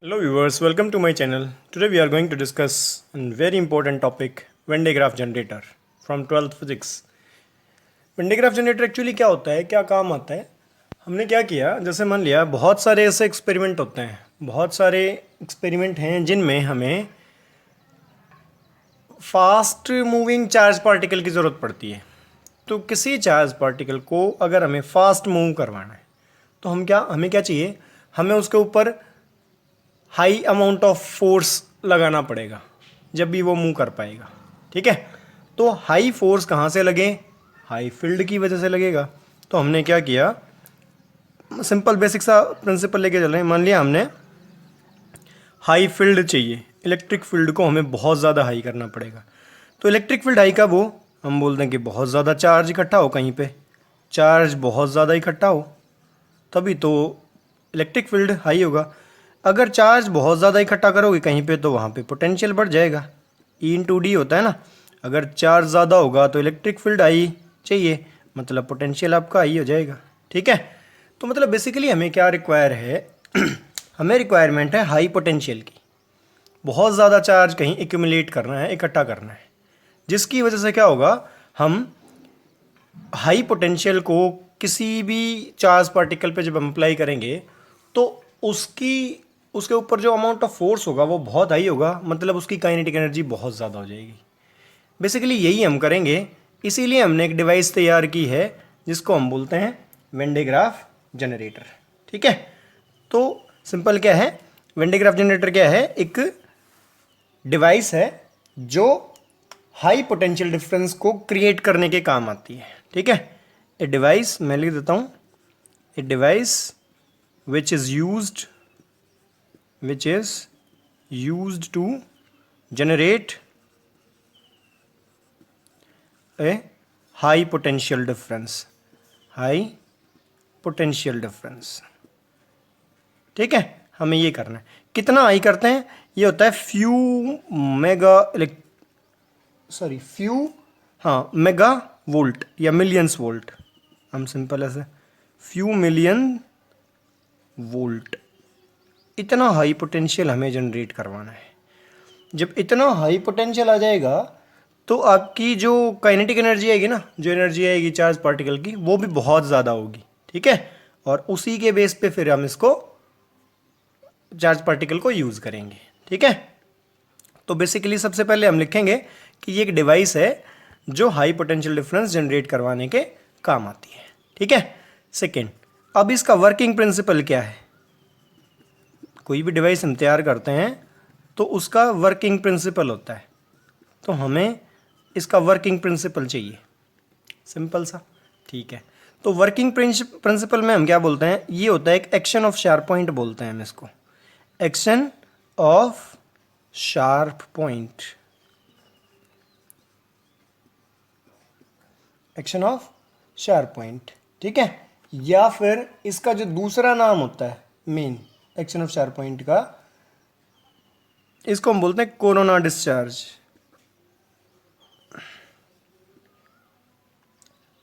Hello viewers, welcome to my channel. Today we are going to discuss a very important topic, Venn diagram generator from 12th physics. Venn diagram generator actually क्या होता है, क्या काम आता है? हमने क्या किया, जैसे मान लिया बहुत सारे ऐसे एक्सपेरिमेंट होते हैं, बहुत सारे एक्सपेरिमेंट हैं जिनमें हमें फास्ट मूविंग चार्ज पार्टिकल की ज़रूरत पड़ती है। तो किसी चार्ज पार्टिकल को अगर हमें फास्ट मूव करवाना है तो हमें क्या चाहिए, हमें उसके ऊपर हाई अमाउंट ऑफ फोर्स लगाना पड़ेगा जब भी वो मूव कर पाएगा। ठीक है, तो हाई फोर्स कहाँ से लगे, हाई फील्ड की वजह से लगेगा। तो हमने क्या किया, सिंपल बेसिक सा प्रिंसिपल लेके चल रहे हैं। मान लिया हमने हाई फील्ड चाहिए, इलेक्ट्रिक फील्ड को हमें बहुत ज़्यादा हाई करना पड़ेगा। तो इलेक्ट्रिक फील्ड हाई का वो हम बोलते हैं कि बहुत ज़्यादा चार्ज इकट्ठा हो, कहीं पे चार्ज बहुत ज़्यादा इकट्ठा हो तभी तो इलेक्ट्रिक फील्ड हाई होगा। अगर चार्ज बहुत ज़्यादा इकट्ठा करोगे कहीं पे तो वहाँ पे पोटेंशियल बढ़ जाएगा, E/D होता है ना। अगर चार्ज ज़्यादा होगा तो इलेक्ट्रिक फील्ड हाई चाहिए, मतलब पोटेंशियल आपका हाई हो जाएगा। ठीक है, तो मतलब बेसिकली हमें क्या रिक्वायर है हमें रिक्वायरमेंट है हाई पोटेंशियल की। बहुत ज़्यादा चार्ज कहीं एक्यूमुलेट करना है, इकट्ठा करना है, जिसकी वजह से क्या होगा, हम हाई पोटेंशियल को किसी भी चार्ज पार्टिकल पे जब हम अप्लाई करेंगे तो उसके ऊपर जो अमाउंट ऑफ फोर्स होगा वो बहुत हाई होगा, मतलब उसकी काइनेटिक एनर्जी बहुत ज़्यादा हो जाएगी। बेसिकली यही हम करेंगे, इसीलिए हमने एक डिवाइस तैयार की है जिसको हम बोलते हैं वेन डायग्राम जनरेटर। ठीक है, तो सिंपल क्या है, वेन डायग्राम जनरेटर क्या है, एक डिवाइस है जो हाई पोटेंशियल डिफरेंस को क्रिएट करने के काम आती है। ठीक है, ए डिवाइस, मैं लिख देता हूँ, a device which is used to generate a high potential difference, ठीक है, हमें ये करना है। कितना हाई करते हैं, ये होता है मेगा वोल्ट या मिलियंस वोल्ट। हम सिंपल ऐसे फ्यू मिलियन वोल्ट, इतना हाई पोटेंशियल हमें जनरेट करवाना है। जब इतना हाई पोटेंशियल आ जाएगा तो आपकी जो काइनेटिक एनर्जी आएगी ना, जो एनर्जी आएगी चार्ज पार्टिकल की, वो भी बहुत ज़्यादा होगी। ठीक है, और उसी के बेस पे फिर हम इसको चार्ज पार्टिकल को यूज़ करेंगे। ठीक है, तो बेसिकली सबसे पहले हम लिखेंगे कि ये एक डिवाइस है जो हाई पोटेंशियल डिफरेंस जनरेट करवाने के काम आती है। ठीक है, सेकेंड, अब इसका वर्किंग प्रिंसिपल क्या है। कोई भी डिवाइस हम तैयार करते हैं तो उसका वर्किंग प्रिंसिपल होता है, तो हमें इसका वर्किंग प्रिंसिपल चाहिए, सिंपल सा। ठीक है, तो वर्किंग प्रिंसिपल में हम क्या बोलते हैं, ये होता है एक एक्शन ऑफ शार्प पॉइंट बोलते हैं हम इसको, action of sharp point, action of sharp point. ठीक है, या फिर इसका जो दूसरा नाम होता है main action of sharp point का, इसको हम बोलते हैं कोरोना डिस्चार्ज,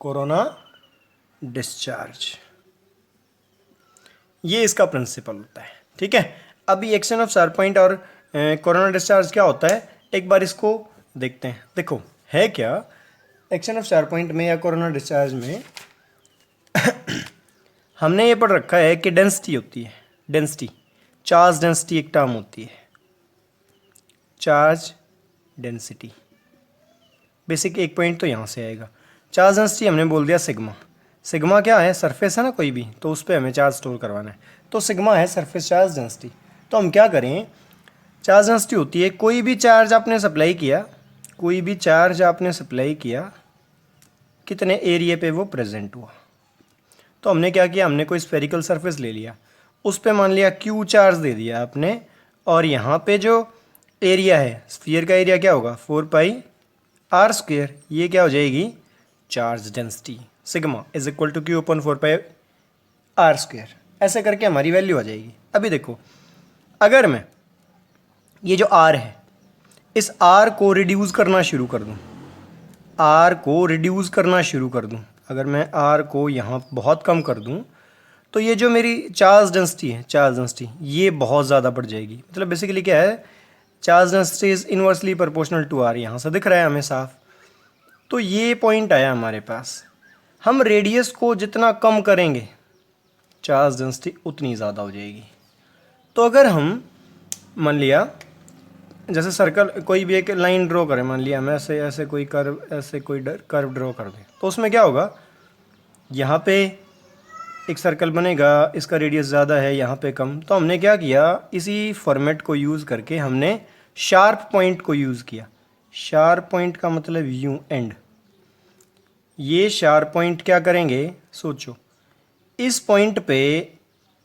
कोरोना डिस्चार्ज, ये इसका प्रिंसिपल होता है। ठीक है, अभी एक्शन ऑफ शार्प पॉइंट और कोरोना डिस्चार्ज क्या होता है, एक बार इसको देखते हैं। देखो है क्या, एक्शन ऑफ शार्प पॉइंट में या कोरोना डिस्चार्ज में हमने ये पढ़ रखा है कि डेंसिटी होती है, डेंसिटी, चार्ज डेंसिटी एक टर्म होती है, चार्ज डेंसिटी। बेसिक एक पॉइंट तो यहाँ से आएगा। चार्ज डेंसिटी हमने बोल दिया सिग्मा, सिग्मा क्या है, सरफेस है ना कोई भी, तो उस पर हमें चार्ज स्टोर करवाना है, तो सिग्मा है सरफेस चार्ज डेंसिटी। तो हम क्या करें, चार्ज डेंसिटी होती है कोई भी चार्ज आपने सप्लाई किया, कोई भी चार्ज आपने सप्लाई किया, कितने एरिया पे वो प्रेजेंट हुआ। तो हमने क्या किया, हमने कोई स्फेरिकल सरफेस ले लिया, उस पे मान लिया Q चार्ज दे दिया आपने, और यहाँ पे जो एरिया है, स्फीयर का एरिया क्या होगा, 4πr², ये क्या हो जाएगी, charge density, sigma is equal to Q upon 4πr²। ऐसे करके हमारी वैल्यू आ जाएगी। अभी देखो, अगर मैं ये जो R है, इस R को रिड्यूस करना शुरू कर दूँ, R को रिड्यूस करना शुरू कर दूँ, अगर मैं R को यहाँ बहुत कम कर दूँ तो ये जो मेरी चार्ज डेंसिटी है, चार्ज डेंसिटी ये बहुत ज़्यादा बढ़ जाएगी। मतलब बेसिकली क्या है, charge density is inversely proportional to R, यहाँ से दिख रहा है हमें साफ। तो ये पॉइंट आया हमारे पास। हम रेडियस को जितना कम करेंगे चार्ज डेंसिटी उतनी ज़्यादा हो जाएगी। तो अगर हम मान लिया जैसे सर्कल कोई भी एक लाइन ड्रॉ करें, मान लिया हम ऐसे ऐसे कोई कर्व ड्रॉ कर दें, तो उसमें क्या होगा, यहाँ पे एक सर्कल बनेगा, इसका रेडियस ज़्यादा है, यहाँ पे कम। तो हमने क्या किया, इसी फॉर्मेट को यूज़ करके हमने शार्प पॉइंट को यूज़ किया। शार्प पॉइंट का मतलब यूं एंड। ये शार्प पॉइंट क्या करेंगे, सोचो, इस पॉइंट पे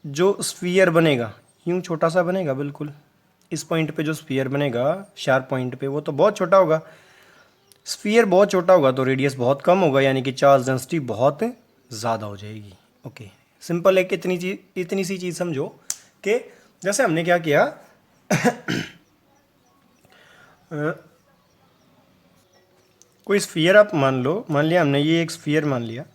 जो स्फीयर बनेगा यूं छोटा सा बनेगा, बिल्कुल इस पॉइंट पे जो स्फीयर बनेगा शार्प पॉइंट पे, वो तो बहुत छोटा होगा। स्फीयर बहुत छोटा होगा तो रेडियस बहुत कम होगा, यानी कि चार्ज डेंसिटी बहुत ज़्यादा हो जाएगी। ओके, सिंपल है कि इतनी सी चीज़ समझो कि जैसे हमने क्या किया कोई स्फीयर आप मान लिया हमने, ये एक स्फीयर मान लिया,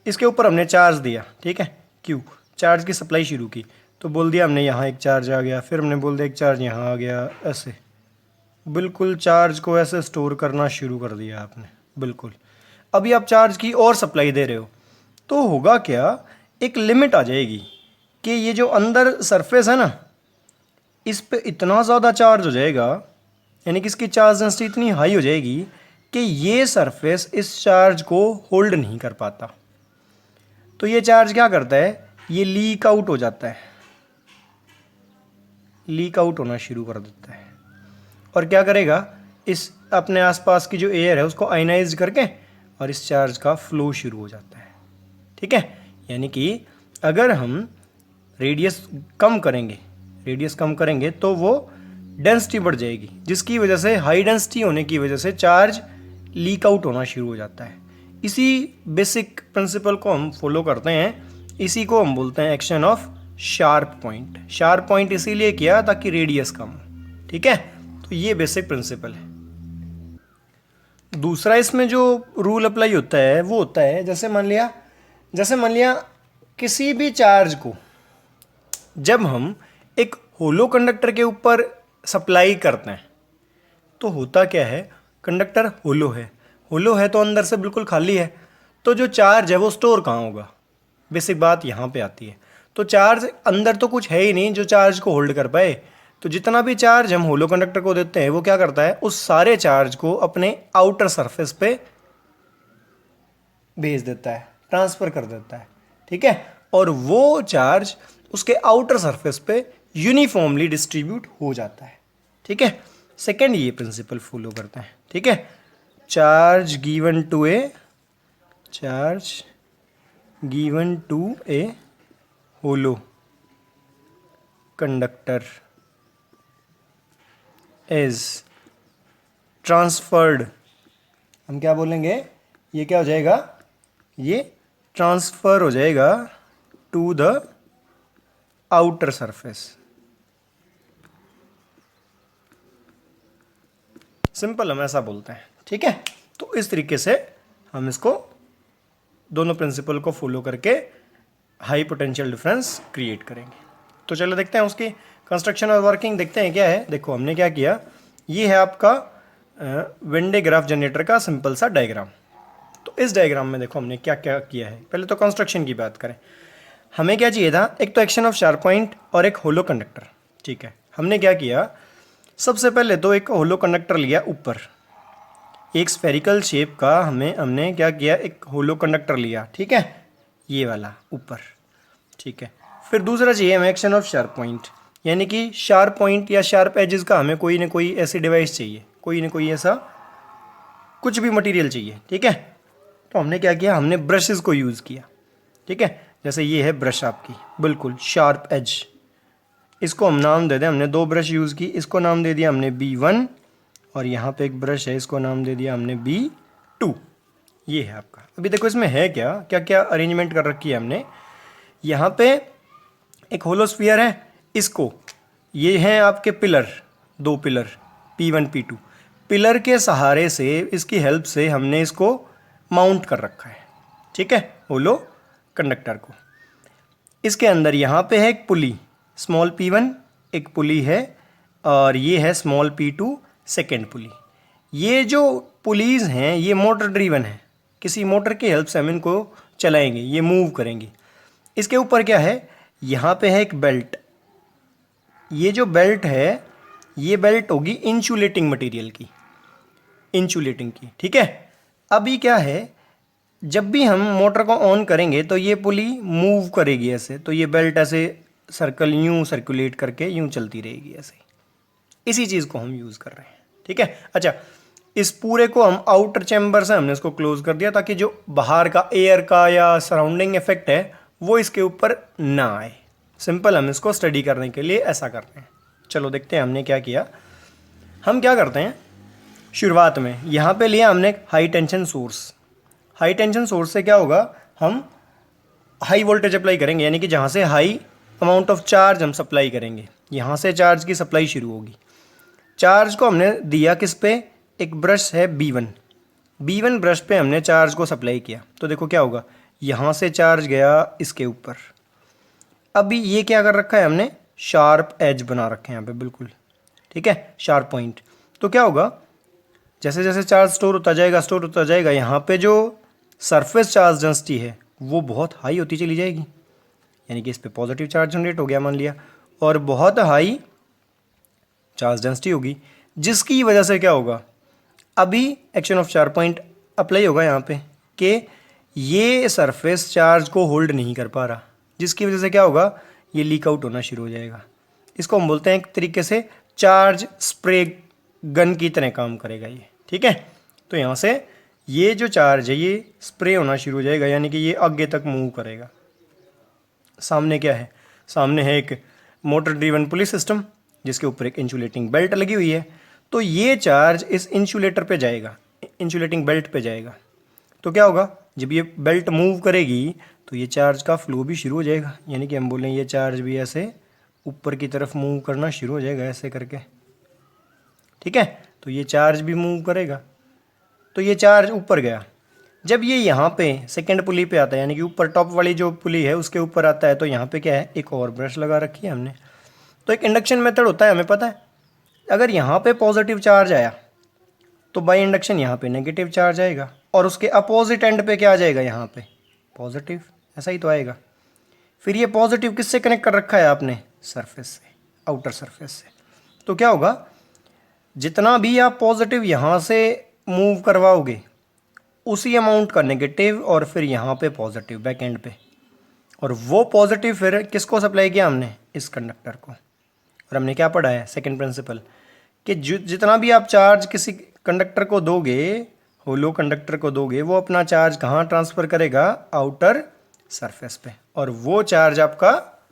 इसके ऊपर हमने चार्ज दिया, ठीक है, क्यू चार्ज की सप्लाई शुरू की। तो बोल दिया हमने यहाँ एक चार्ज आ गया, फिर हमने बोल दिया एक चार्ज यहाँ आ गया, ऐसे बिल्कुल चार्ज को ऐसे स्टोर करना शुरू कर दिया आपने, बिल्कुल। अभी आप चार्ज की और सप्लाई दे रहे हो, तो होगा क्या, एक लिमिट आ जाएगी कि ये जो अंदर सरफेस है ना, इस पे इतना ज़्यादा चार्ज हो जाएगा, यानी कि इसकी चार्ज डेंसिटी इतनी हाई हो जाएगी कि ये सरफेस इस चार्ज को होल्ड नहीं कर पाता। तो ये चार्ज क्या करता है, ये लीक आउट हो जाता है, लीक आउट होना शुरू कर देता है। और क्या करेगा, इस अपने आसपास की जो एयर है उसको आयनाइज करके और इस चार्ज का फ्लो शुरू हो जाता है, ठीक है। यानी कि अगर हम रेडियस कम करेंगे तो वो डेंसिटी बढ़ जाएगी, जिसकी वजह से हाई डेंसिटी होने की वजह से चार्ज लीक आउट होना शुरू हो जाता है। इसी बेसिक प्रिंसिपल को हम फॉलो करते हैं, इसी को हम बोलते हैं action of sharp point. Sharp point इसीलिए किया ताकि रेडियस कम हो, ठीक है। तो ये बेसिक प्रिंसिपल है। दूसरा इसमें जो रूल अप्लाई होता है वो होता है, जैसे मान लिया किसी भी चार्ज को जब हम एक होलो कंडक्टर के ऊपर सप्लाई करते हैं तो होता क्या है, कंडक्टर होलो है तो अंदर से बिल्कुल खाली है, तो जो चार्ज है वो स्टोर कहाँ होगा, बेसिक बात यहाँ पे आती है। तो चार्ज अंदर तो कुछ है ही नहीं जो चार्ज को होल्ड कर पाए, तो जितना भी चार्ज हम होलो कंडक्टर को देते हैं वो क्या करता है, उस सारे चार्ज को अपने आउटर सरफेस पे भेज देता है, ट्रांसफ़र कर देता है, ठीक है। और वो चार्ज उसके आउटर सरफेस पे यूनिफॉर्मली डिस्ट्रीब्यूट हो जाता है, ठीक है। सेकेंड ये प्रिंसिपल फॉलो करते हैं, ठीक है। Charge given to a hollow conductor is transferred, हम क्या बोलेंगे, ये क्या हो जाएगा, ये ट्रांसफ़र हो जाएगा to the outer surface. Simple हम ऐसा बोलते हैं, ठीक है। तो इस तरीके से हम इसको दोनों प्रिंसिपल को फॉलो करके हाई पोटेंशियल डिफरेंस क्रिएट करेंगे। तो चलो देखते हैं उसकी कंस्ट्रक्शन और वर्किंग, देखते हैं क्या है। देखो हमने क्या किया, ये है आपका वेन डे ग्राफ जनरेटर का सिंपल सा डायग्राम। तो इस डायग्राम में देखो हमने क्या क्या किया है। पहले तो कंस्ट्रक्शन की बात करें, हमें क्या चाहिए था, एक तो एक्शन ऑफ शार्प पॉइंट और एक होलो कंडक्टर, ठीक है। हमने क्या किया, सबसे पहले तो एक होलो कंडक्टर लिया ऊपर, एक स्फेरिकल शेप का हमने क्या किया, एक होलो कंडक्टर लिया, ठीक है, ये वाला ऊपर, ठीक है। फिर दूसरा चाहिए हमें एक्शन ऑफ शार्प पॉइंट, यानी कि शार्प पॉइंट या शार्प एजेस का हमें कोई ना कोई ऐसी डिवाइस चाहिए, कोई ना कोई ऐसा कुछ भी मटेरियल चाहिए, ठीक है। तो हमने क्या किया, हमने ब्रशेस को यूज़ किया, ठीक है। जैसे ये है ब्रश आपकी बिल्कुल शार्प एज, इसको हम नाम दे दें, हमने दो ब्रश यूज़ की, इसको नाम दे दिया हमने B1 और यहाँ पे एक ब्रश है, इसको नाम दे दिया हमने B2। ये है आपका। अभी देखो इसमें है क्या क्या क्या अरेंजमेंट कर रखी है हमने। यहाँ पे एक होलो स्फीयर है, इसको ये हैं आपके पिलर, दो पिलर P1 P2, पिलर के सहारे से इसकी हेल्प से हमने इसको माउंट कर रखा है, ठीक है, होलो कंडक्टर को। इसके अंदर यहाँ पे है एक पुली स्मॉल p1 एक पुली है, और ये है स्मॉल p2 सेकेंड पुली। ये जो पुलीज हैं ये मोटर ड्रीवन है, किसी मोटर की हेल्प से हम इनको चलाएंगे, ये मूव करेंगे। इसके ऊपर क्या है, यहाँ पे है एक बेल्ट। ये जो बेल्ट है ये बेल्ट होगी इंसुलेटिंग मटेरियल की, इंसुलेटिंग की, ठीक है। अभी क्या है, जब भी हम मोटर को ऑन करेंगे तो ये पुली मूव करेगी ऐसे, तो ये बेल्ट ऐसे सर्कल यूं सर्कुलेट करके यूं चलती रहेगी ऐसे। इसी चीज़ को हम यूज़ कर रहे हैं, ठीक है। अच्छा, इस पूरे को हम आउटर चैम्बर से हमने इसको क्लोज कर दिया ताकि जो बाहर का एयर का या सराउंडिंग इफेक्ट है वो इसके ऊपर ना आए। सिंपल हम इसको स्टडी करने के लिए ऐसा कर रहे हैं। चलो देखते हैं हमने क्या किया। हम क्या करते हैं, शुरुआत में यहाँ पे लिया हमने high tension source. High tension source से क्या होगा, हम हाई वोल्टेज अप्लाई करेंगे, यानी कि जहाँ से हाई अमाउंट ऑफ चार्ज हम सप्लाई करेंगे, यहाँ से चार्ज की सप्लाई शुरू होगी। चार्ज को हमने दिया किस पे, एक ब्रश है B1 ब्रश पे हमने चार्ज को सप्लाई किया, तो देखो क्या होगा, यहाँ से चार्ज गया इसके ऊपर। अभी ये क्या कर रखा है हमने, शार्प एज बना रखे हैं यहाँ पे बिल्कुल, ठीक है, शार्प पॉइंट। तो क्या होगा, जैसे जैसे चार्ज स्टोर होता जाएगा, यहाँ पे जो सरफेस चार्ज डेंसिटी है वो बहुत हाई होती चली जाएगी, यानी कि इस पे पॉजिटिव चार्ज जनरेट हो गया मान लिया, और बहुत हाई चार्ज डेंसिटी होगी, जिसकी वजह से क्या होगा, अभी action of sharp point apply होगा यहाँ पे कि ये सरफेस चार्ज को होल्ड नहीं कर पा रहा, जिसकी वजह से क्या होगा, ये लीक आउट होना शुरू हो जाएगा। इसको हम बोलते हैं एक तरीके से चार्ज स्प्रे गन की तरह काम करेगा ये, ठीक है। तो यहाँ से ये जो चार्ज है ये स्प्रे होना शुरू हो जाएगा, यानी कि ये आगे तक मूव करेगा। सामने क्या है, सामने है एक मोटर ड्रीवन पुलिस सिस्टम जिसके ऊपर एक इंसुलेटिंग बेल्ट लगी हुई है। तो ये चार्ज इस इंसुलेटर पे जाएगा, इंसुलेटिंग बेल्ट पे जाएगा। तो क्या होगा, जब ये बेल्ट मूव करेगी तो ये चार्ज का फ्लो भी शुरू हो जाएगा, यानी कि हम बोलें ये चार्ज भी ऐसे ऊपर की तरफ मूव करना शुरू हो जाएगा ऐसे करके, ठीक है। तो ये चार्ज भी मूव करेगा, तो ये चार्ज ऊपर गया। जब ये यहाँ पे सेकेंड पुली पे आता है, यानी कि ऊपर टॉप वाली जो पुली है उसके ऊपर आता है, तो यहाँ पे क्या है, एक और ब्रश लगा रखी है हमने। तो एक इंडक्शन मेथड होता है, हमें पता है, अगर यहाँ पे पॉजिटिव चार्ज आया तो बाय इंडक्शन यहाँ पे नेगेटिव चार्ज आएगा, और उसके अपोजिट एंड पे क्या आ जाएगा, यहाँ पे पॉजिटिव, ऐसा ही तो आएगा। फिर ये पॉजिटिव किससे कनेक्ट कर रखा है आपने, सरफेस से, आउटर सरफेस से। तो क्या होगा, जितना भी आप पॉजिटिव यहाँ से मूव करवाओगे उसी अमाउंट का नेगेटिव, और फिर यहाँ पे पॉजिटिव बैक एंड पे, और वो पॉजिटिव फिर किसको सप्लाई किया हमने, इस कंडक्टर को। और हमने क्या पढ़ा है, सेकंड प्रिंसिपल, कि जितना भी आप चार्ज किसी कंडक्टर को दोगे, होलो कंडक्टर को दोगे, वो अपना चार्ज कहाँ ट्रांसफ़र करेगा, आउटर सरफेस पे, और वो चार्ज आपका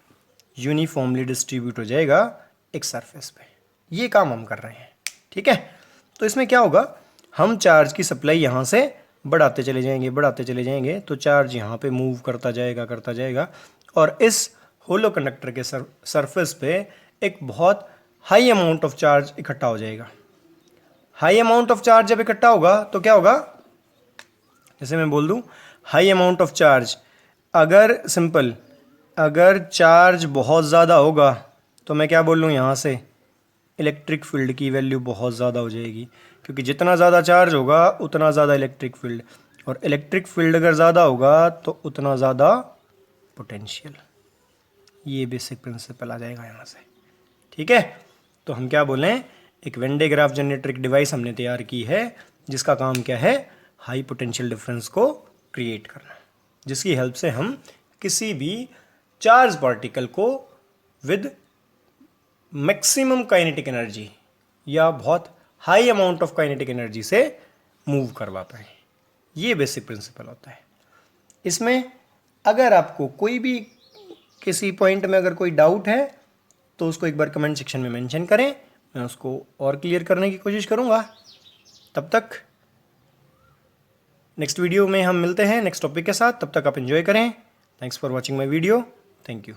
यूनिफॉर्मली डिस्ट्रीब्यूट हो जाएगा एक सरफेस पे। ये काम हम कर रहे हैं, ठीक है। तो इसमें क्या होगा, हम चार्ज की सप्लाई यहाँ से बढ़ाते चले जाएंगे, तो चार्ज यहाँ पे मूव करता जाएगा, और इस होलो कंडक्टर के सरफेस पे एक बहुत हाई अमाउंट ऑफ चार्ज इकट्ठा हो जाएगा। हाई अमाउंट ऑफ चार्ज जब इकट्ठा होगा तो क्या होगा, जैसे मैं बोल दूं हाई अमाउंट ऑफ चार्ज, अगर चार्ज बहुत ज़्यादा होगा तो मैं क्या बोल लूँ, यहाँ से इलेक्ट्रिक फील्ड की वैल्यू बहुत ज़्यादा हो जाएगी, क्योंकि जितना ज़्यादा चार्ज होगा उतना ज़्यादा इलेक्ट्रिक फील्ड, और इलेक्ट्रिक फील्ड अगर ज़्यादा होगा तो उतना ज़्यादा पोटेंशियल। ये बेसिक प्रिंसिपल आ जाएगा यहाँ से, ठीक है। तो हम क्या बोलें, एक वेन डायग्राफ जनरेटर एक डिवाइस हमने तैयार की है जिसका काम क्या है, हाई पोटेंशियल डिफरेंस को क्रिएट करना, जिसकी हेल्प से हम किसी भी चार्ज पार्टिकल को विद मैक्सिमम काइनेटिक एनर्जी या बहुत high amount of kinetic energy से मूव करवा पाए। ये बेसिक प्रिंसिपल होता है। इसमें अगर आपको कोई भी किसी पॉइंट में अगर कोई डाउट है तो उसको एक बार कमेंट सेक्शन में मेंशन करें, मैं उसको और क्लियर करने की कोशिश करूँगा। तब तक नेक्स्ट वीडियो में हम मिलते हैं नेक्स्ट टॉपिक के साथ। तब तक आप एंजॉय करें। Thanks for watching my video. Thank you.